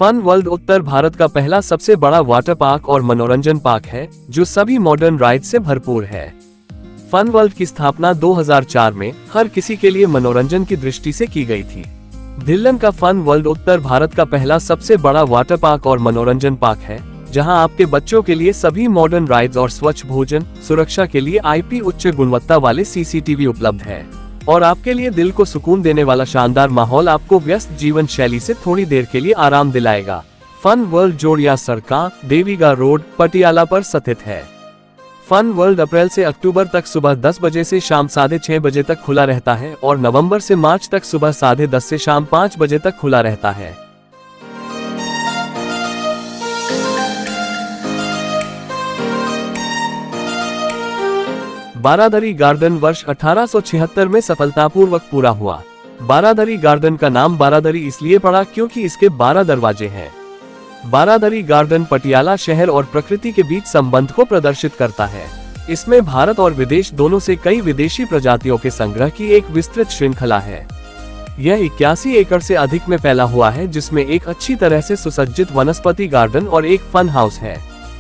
Fun world उत्तर भारत का पहला सबसे बड़ा वाटर पार्क और मनोरंजन पार्क है जो सभी मॉडर्न राइड से भरपूर है। फन वर्ल्ड की स्थापना 2004 में हर किसी के लिए मनोरंजन की दृष्टि से की गई थी। धिल्लन का फन वर्ल्ड उत्तर भारत का पहला सबसे बड़ा वाटर पार्क और मनोरंजन पार्क है, जहां आपके बच्चों के लिए सभी मॉडर्न राइड्स और स्वच्छ भोजन, सुरक्षा के लिए आईपी उच्च गुणवत्ता वाले सीसीटीवी उपलब्ध है और आपके लिए दिल को सुकून देने वाला शानदार माहौल आपको व्यस्त जीवन शैली से थोड़ी देर के लिए आराम दिलाएगा। फन वर्ल्ड जोड़िया सड़का, देवीगा रोड, पटियाला पर स्थित है। फन वर्ल्ड अप्रैल से अक्टूबर तक सुबह 10 बजे से शाम 6:30 बजे तक खुला रहता है और नवंबर से मार्च तक सुबह 10:30 से शाम 5 बजे तक खुला रहता है। बारादरी गार्डन वर्ष 1876 में सफलतापूर्वक पूरा हुआ। बारादरी गार्डन का नाम बारादरी इसलिए पड़ा क्योंकि इसके 12 दरवाजे हैं। बारादरी गार्डन पटियाला शहर और प्रकृति के बीच संबंध को प्रदर्शित करता है। इसमें भारत और विदेश दोनों से कई विदेशी प्रजातियों के संग्रह की एक विस्तृत श्रृंखला है। यह 81 एकड़ से अधिक में फैला हुआ है, जिसमें एक अच्छी तरह से सुसज्जित वनस्पति गार्डन और एक फन हाउस है।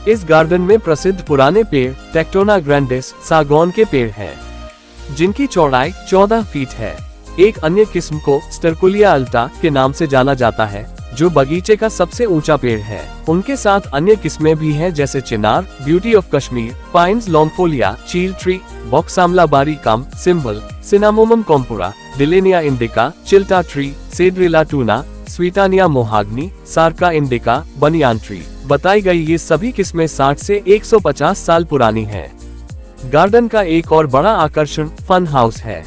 इस गार्डन में प्रसिद्ध पुराने पेड़ टेक्टोना ग्रैंडिस सागौन के पेड़ हैं, जिनकी चौड़ाई 14 फीट है। एक अन्य किस्म को स्टरकुलिया अल्टा के नाम से जाना जाता है, जो बगीचे का सबसे ऊंचा पेड़ है। उनके साथ अन्य किस्में भी हैं, जैसे चिनार, beauty of Kashmir, Pinus longifolia, चील ट्री, बॉक्सामला बारीकम, सिंबल, सिनामोमम कॉम्पुरा, डिलेनिया इंडिका, चिल्टा tree, Cedrela toona, Swietenia mahagoni, Saraca indica, banyan tree. बताई गई ये सभी किस्में 60 से 150 साल पुरानी हैं। गार्डन का एक और बड़ा आकर्षण फन हाउस है।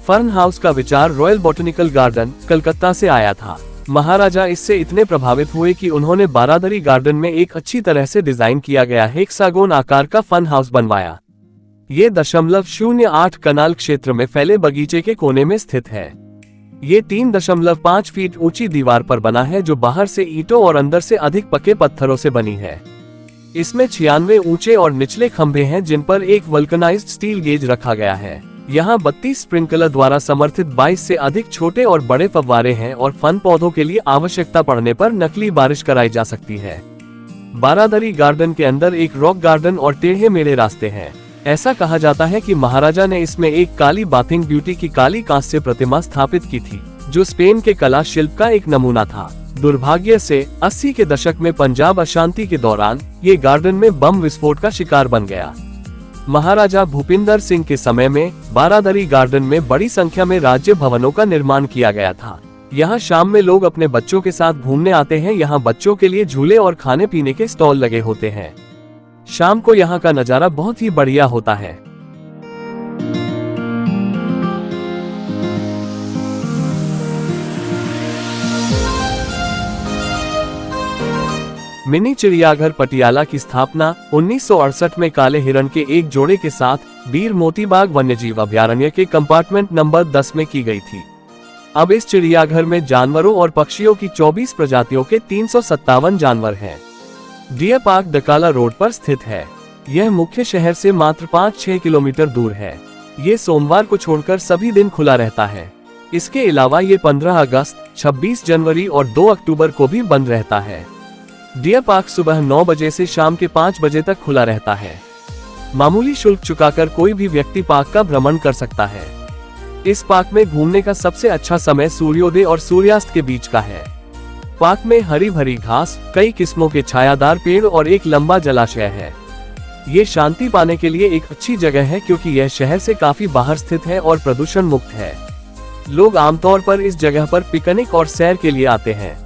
फन हाउस का विचार रॉयल बॉटनिकल गार्डन, कलकत्ता से आया था। महाराजा इससे इतने प्रभावित हुए कि उन्होंने बारादरी गार्डन में एक अच्छी तरह से डिजाइन किया गया हेक्सागोन आकार का फन हाउस बनवाया। ये 0.08 कनाल क्षेत्र में फैले बगीचे के कोने में स्थित है। ये 3.5 फीट ऊंची दीवार पर बना है, जो बाहर से ईंटों और अंदर से अधिक पके पत्थरों से बनी है। इसमें 96 ऊंचे और निचले खंभे हैं, जिन पर एक वल्कनाइज्ड स्टील गेज रखा गया है। यहाँ 32 स्प्रिंकलर द्वारा समर्थित 22 से अधिक छोटे और बड़े फव्वारे हैं और फन पौधों के लिए आवश्यकता पड़ने पर नकली बारिश कराई जा सकती है। बारादरी गार्डन के अंदर एक रॉक गार्डन और टेढ़े मेढ़े रास्ते हैं। ऐसा कहा जाता है कि महाराजा ने इसमें एक काली बाथिंग ब्यूटी की काली कांस्य प्रतिमा स्थापित की थी, जो स्पेन के कला शिल्प का एक नमूना था। दुर्भाग्य से 80 के दशक में पंजाब अशांति के दौरान ये गार्डन में बम विस्फोट का शिकार बन गया। महाराजा भूपिंदर सिंह के समय में बारादरी गार्डन में बड़ी संख्या में राज्य भवनों का निर्माण किया गया था। यहाँ शाम में लोग अपने बच्चों के साथ घूमने आते हैं। यहाँ बच्चों के लिए झूले और खाने पीने के स्टॉल लगे होते हैं। शाम को यहाँ का नजारा बहुत ही बढ़िया होता है। मिनी चिड़ियाघर पटियाला की स्थापना 1968 में काले हिरण के एक जोड़े के साथ बीर मोती बाग वन्यजीव अभयारण्य के कंपार्टमेंट नंबर 10 में की गई थी। अब इस चिड़ियाघर में जानवरों और पक्षियों की 24 प्रजातियों के 357 जानवर हैं। डियर पार्क डकाला रोड पर स्थित है। यह मुख्य शहर से मात्र 5-6 किलोमीटर दूर है। ये सोमवार को छोड़कर सभी दिन खुला रहता है। इसके अलावा ये 15 अगस्त, 26 जनवरी और 2 अक्टूबर को भी बंद रहता है। डियर पार्क सुबह 9 बजे से शाम के 5 बजे तक खुला रहता है। मामूली शुल्क चुकाकर कोई भी व्यक्ति पार्क का भ्रमण कर सकता है। इस पार्क में घूमने का सबसे अच्छा समय सूर्योदय और सूर्यास्त के बीच का है। पार्क में हरी भरी घास, कई किस्मों के छायादार पेड़ और एक लंबा जलाशय है। ये शांति पाने के लिए एक अच्छी जगह है, क्योंकि यह शहर से काफी बाहर स्थित है और प्रदूषण मुक्त है। लोग आमतौर पर इस जगह पर पिकनिक और सैर के लिए आते हैं।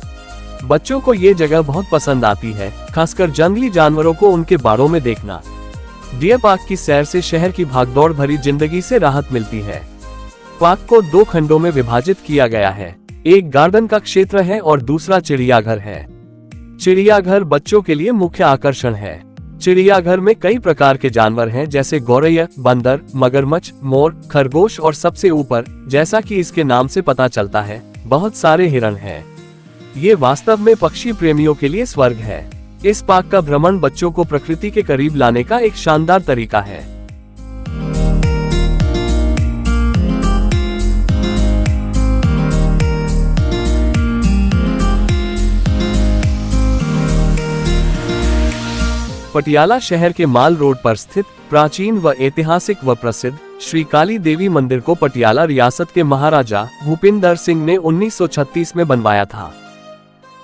बच्चों को ये जगह बहुत पसंद आती है, खासकर जंगली जानवरों को उनके बाड़ों में देखना। डियर पार्क की सैर से शहर की भागदौड़ भरी जिंदगी से राहत मिलती है। पार्क को 2 खंडों में विभाजित किया गया है। एक गार्डन का क्षेत्र है और दूसरा चिड़ियाघर है। चिड़ियाघर बच्चों के लिए मुख्य आकर्षण है। चिड़ियाघर में कई प्रकार के जानवर हैं, जैसे गौरैया, बंदर, मगरमच्छ, मोर, खरगोश और सबसे ऊपर, जैसा कि इसके नाम से पता चलता है, बहुत सारे हिरण हैं। ये वास्तव में पक्षी प्रेमियों के लिए स्वर्ग है। इस पार्क का भ्रमण बच्चों को प्रकृति के करीब लाने का एक शानदार तरीका है। पटियाला शहर के माल रोड पर स्थित प्राचीन व ऐतिहासिक व प्रसिद्ध श्री काली देवी मंदिर को पटियाला रियासत के महाराजा भूपिंदर सिंह ने 1936 में बनवाया था।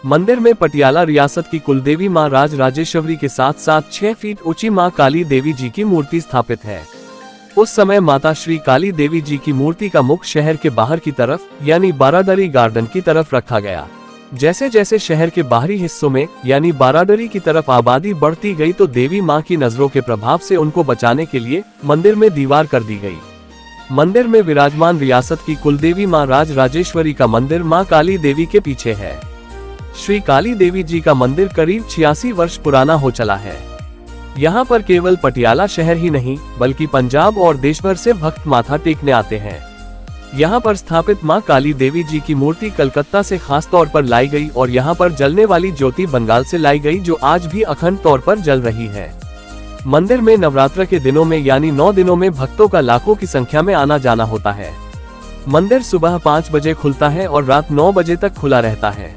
मंदिर में पटियाला रियासत की कुलदेवी मां राज राजेश्वरी के साथ साथ 6 फीट ऊंची मां काली देवी जी की मूर्ति स्थापित है। उस समय माता श्री काली देवी जी की मूर्ति का मुख शहर के बाहर की तरफ यानी बारादरी गार्डन की तरफ रखा गया। जैसे जैसे शहर के बाहरी हिस्सों में यानी बारादरी की तरफ आबादी बढ़ती गई तो देवी मां की नजरों के प्रभाव से उनको बचाने के लिए मंदिर में दीवार कर दी गई। मंदिर में विराजमान रियासत की कुलदेवी मां राज राजेश्वरी का मंदिर मां काली देवी के पीछे है। श्री काली देवी जी का मंदिर करीब 86 वर्ष पुराना हो चला है। यहाँ पर केवल पटियाला शहर ही नहीं बल्कि पंजाब और देश भर से भक्त माथा टेकने आते हैं। यहाँ पर स्थापित मां काली देवी जी की मूर्ति कलकत्ता से खास तौर पर लाई गई और यहाँ पर जलने वाली ज्योति बंगाल से लाई गई जो आज भी अखंड तौर पर जल रही है। मंदिर में नवरात्र के दिनों में यानी 9 दिनों में भक्तों का लाखों की संख्या में आना जाना होता है। मंदिर सुबह 5 बजे खुलता है और रात 9 बजे तक खुला रहता है।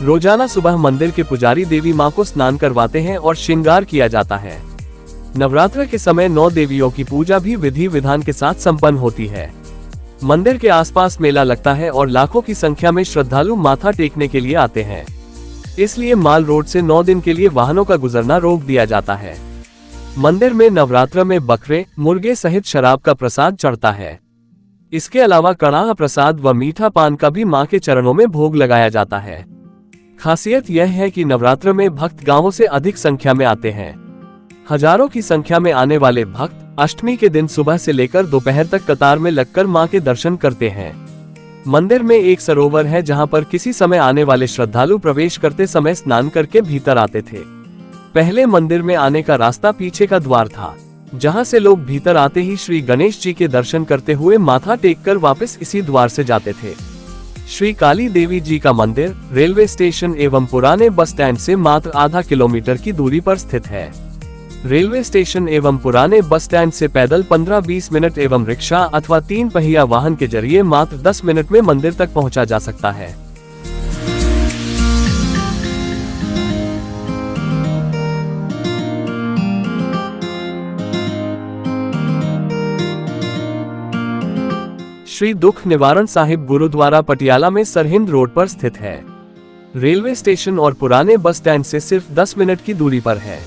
रोजाना सुबह मंदिर के पुजारी देवी मां को स्नान करवाते हैं और श्रृंगार किया जाता है। नवरात्र के समय 9 देवियों की पूजा भी विधि विधान के साथ संपन्न होती है। मंदिर के आसपास मेला लगता है और लाखों की संख्या में श्रद्धालु माथा टेकने के लिए आते हैं। इसलिए माल रोड से 9 दिन के लिए वाहनों का गुजरना रोक दिया जाता है। मंदिर में नवरात्र में बकरे, मुर्गे सहित शराब का प्रसाद चढ़ता है। इसके अलावा कड़ाह प्रसाद व मीठा पान का भी मां के चरणों में भोग लगाया जाता है। खासियत यह है कि नवरात्र में भक्त गांवों से अधिक संख्या में आते हैं। हजारों की संख्या में आने वाले भक्त अष्टमी के दिन सुबह से लेकर दोपहर तक कतार में लगकर मां के दर्शन करते हैं। मंदिर में एक सरोवर है जहां पर किसी समय आने वाले श्रद्धालु प्रवेश करते समय स्नान करके भीतर आते थे। पहले मंदिर में आने का रास्ता पीछे का द्वार था, जहां से लोग भीतर आते ही श्री गणेश जी के दर्शन करते हुए माथा टेककर वापस इसी द्वार से जाते थे। श्री काली देवी जी का मंदिर रेलवे स्टेशन एवं पुराने बस स्टैंड से मात्र आधा किलोमीटर की दूरी पर स्थित है। रेलवे स्टेशन एवं पुराने बस स्टैंड से पैदल 15-20 मिनट एवं रिक्शा अथवा 3 पहिया वाहन के जरिए मात्र 10 मिनट में मंदिर तक पहुंचा जा सकता है। श्री दुख निवारण साहिब गुरुद्वारा पटियाला में सरहिंद रोड पर स्थित है। रेलवे स्टेशन और पुराने बस स्टैंड से सिर्फ 10 मिनट की दूरी पर है।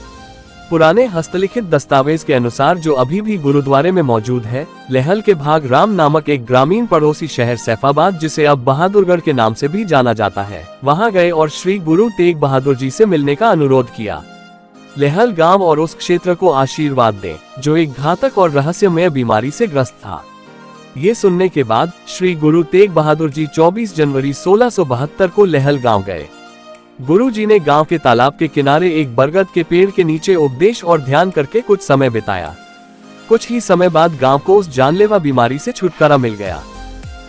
पुराने हस्तलिखित दस्तावेज के अनुसार जो अभी भी गुरुद्वारे में मौजूद है, लहल के भाग राम नामक एक ग्रामीण पड़ोसी शहर सैफाबाद, जिसे अब बहादुरगढ़ के नाम से भी जाना जाता है, वहां गए और श्री गुरु तेग बहादुर जी से मिलने का अनुरोध किया। लहल गांव और उस क्षेत्र को आशीर्वाद दें जो एक घातक और रहस्यमय बीमारी से ग्रस्त था। ये सुनने के बाद श्री गुरु तेग बहादुर जी 24 जनवरी 1672 को लहल गांव गए। गुरु जी ने गांव के तालाब के किनारे एक बरगद के पेड़ के नीचे उपदेश और ध्यान करके कुछ समय बिताया। कुछ ही समय बाद गांव को उस जानलेवा बीमारी से छुटकारा मिल गया।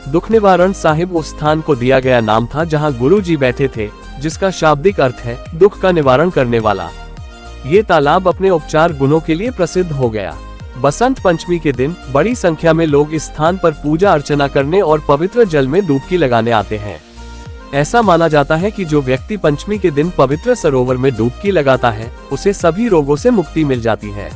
दुख निवारण साहिब उस स्थान को दिया गया नाम था जहां गुरु जी बैठे थे, जिसका शाब्दिक अर्थ है दुख का निवारण करने वाला। ये तालाब अपने उपचार गुणों के लिए प्रसिद्ध हो गया। बसंत पंचमी के दिन बड़ी संख्या में लोग इस स्थान पर पूजा अर्चना करने और पवित्र जल में डुबकी लगाने आते हैं। ऐसा माना जाता है कि जो व्यक्ति पंचमी के दिन पवित्र सरोवर में डुबकी लगाता है, उसे सभी रोगों से मुक्ति मिल जाती है।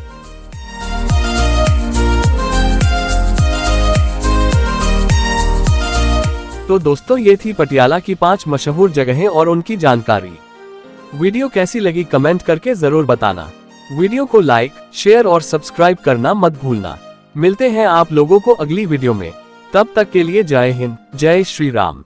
तो दोस्तों, ये थी पटियाला की 5 मशहूर जगहें और उनकी जानकारी। वीडियो कैसी लगी कमेंट करके जरूर बताना। वीडियो को लाइक, शेयर और सब्सक्राइब करना मत भूलना। मिलते हैं आप लोगों को अगली वीडियो में। तब तक के लिए जय हिंद, जय श्री राम।